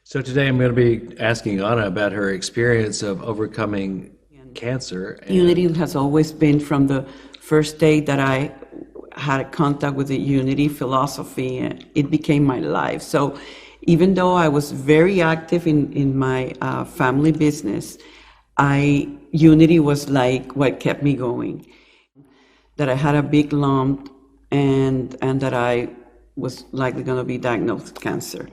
So today I'm going to be asking Anna about her experience of overcoming cancer. Unity has always been from the first day that I had contact with the Unity philosophy, it became my life. So even though I was very active in my family business, Unity was like what kept me going. That I had a big lump and that I was likely going to be diagnosed with cancer.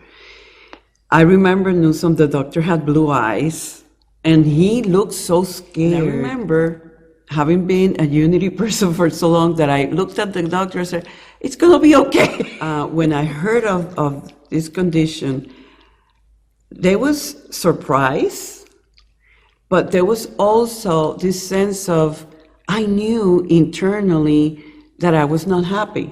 I remember Newsom, the doctor had blue eyes, and he looked so scared. And I remember having been a Unity person for so long that I looked at the doctor and said, it's going to be okay. When I heard of this condition, there was surprise, but there was also this sense of, I knew internally that I was not happy,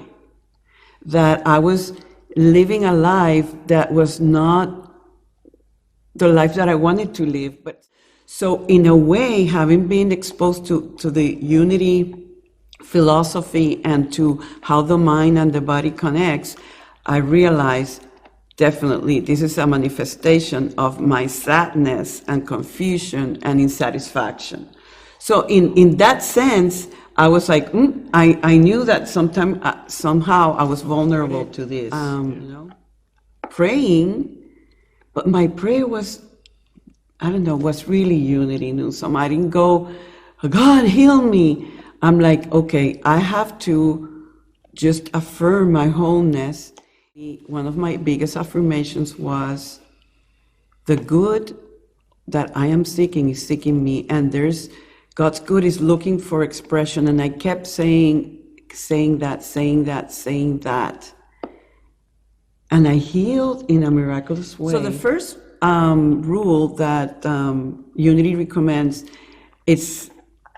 that I was living a life that was not the life that I wanted to live. But so in a way, having been exposed to the Unity philosophy and to how the mind and the body connects, I realized definitely this is a manifestation of my sadness and confusion and insatisfaction. So in that sense, I was like, I knew that somehow I was vulnerable to this. Praying, but my prayer was, was really Unity, Newsom. I didn't go, God, heal me. I'm like, okay, I have to just affirm my wholeness. One of my biggest affirmations was, the good that I am seeking is seeking me, and God's good is looking for expression. And I kept saying that. And I healed in a miraculous way. So the first rule that Unity recommends,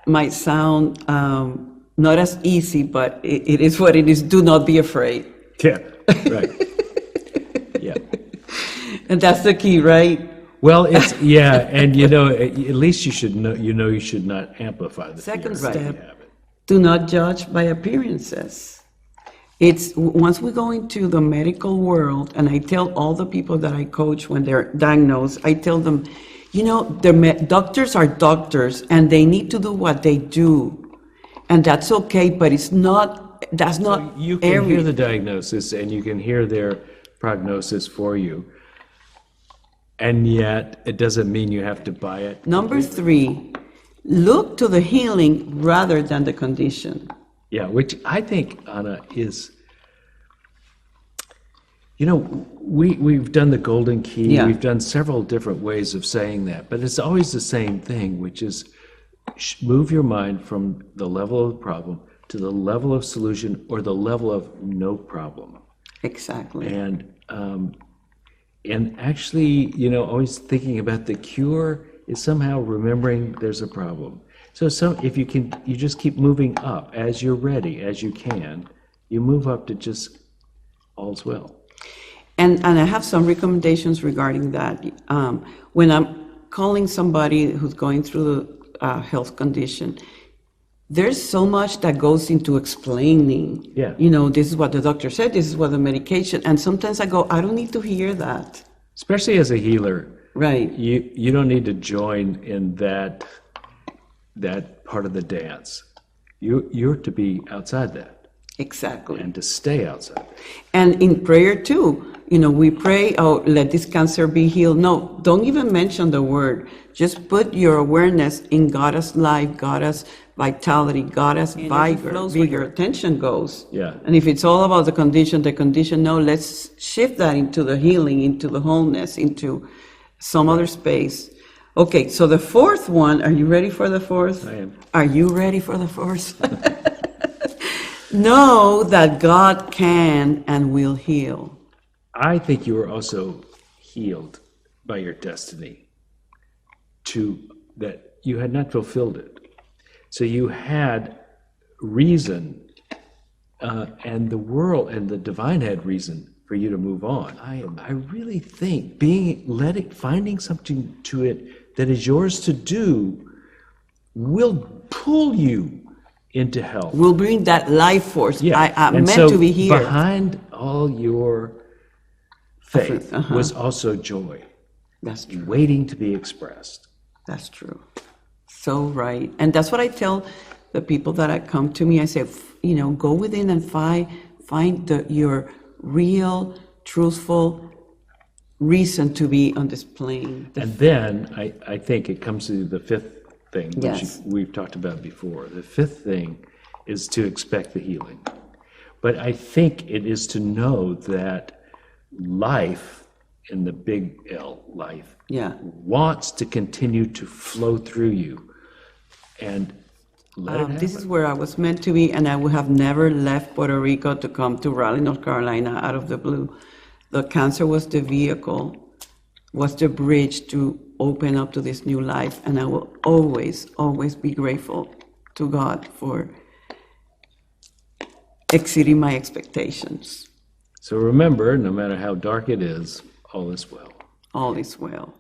might sound not as easy, but it is what it is. Do not be afraid. Yeah, right. Yeah. And that's the key, right? Well, and at least you should know, you should not amplify the Second fear. step, do not judge by appearances. It's once we go into the medical world, and I tell all the people that I coach when they're diagnosed, I tell them, the doctors are doctors, and they need to do what they do, and that's okay. But that's not. So you can hear the diagnosis, and you can hear their prognosis for you, and yet it doesn't mean you have to buy it. Number 3, look to the healing rather than the condition. Yeah, which I think, Anna, is, we've done the golden key. Yeah. We've done several different ways of saying that, but it's always the same thing, which is move your mind from the level of the problem to the level of solution or the level of no problem. Exactly. And actually, always thinking about the cure is somehow remembering there's a problem. So if you just keep moving up as you're ready, as you can, you move up to just all's well. And I have some recommendations regarding that. When I'm calling somebody who's going through a health condition, there's so much that goes into explaining. Yeah. This is what the doctor said, this is what the medication, and sometimes I go, I don't need to hear that. Especially as a healer. Right. You don't need to join in that part of the dance. You're to be outside that. Exactly. And to stay outside. And in prayer too, we pray, oh, let this cancer be healed. No, don't even mention the word. Just put your awareness in God's life, God's vitality, God's vigor, where your attention goes. Yeah. And if it's all about the condition, no, let's shift that into the healing, into the wholeness, into some other space. Okay, so the fourth one, are you ready for the fourth? I am. Are you ready for the fourth? Know that God can and will heal. I think you were also healed by your destiny that you had not fulfilled it. So you had reason, and the world and the divine had reason for you to move on. I really think finding something to it that is yours to do will pull you into health. Will bring that life force. Yeah. I'm meant to be here. Behind all your faith was also joy. That's true. waiting to be expressed. That's true. So right. And that's what I tell the people that come to me. I say, go within and find your real, truthful reason to be on this plane. And then I think it comes to the fifth thing, which Yes. we've talked about before. The fifth thing is to expect the healing. But I think it is to know that life, in the big L, life, Yeah. wants to continue to flow through you. And let it happen. This is where I was meant to be, and I would have never left Puerto Rico to come to Raleigh, North Carolina, out of the blue. The cancer was the vehicle, was the bridge to open up to this new life, and I will always, always be grateful to God for exceeding my expectations. So remember, no matter how dark it is, all is well. All is well.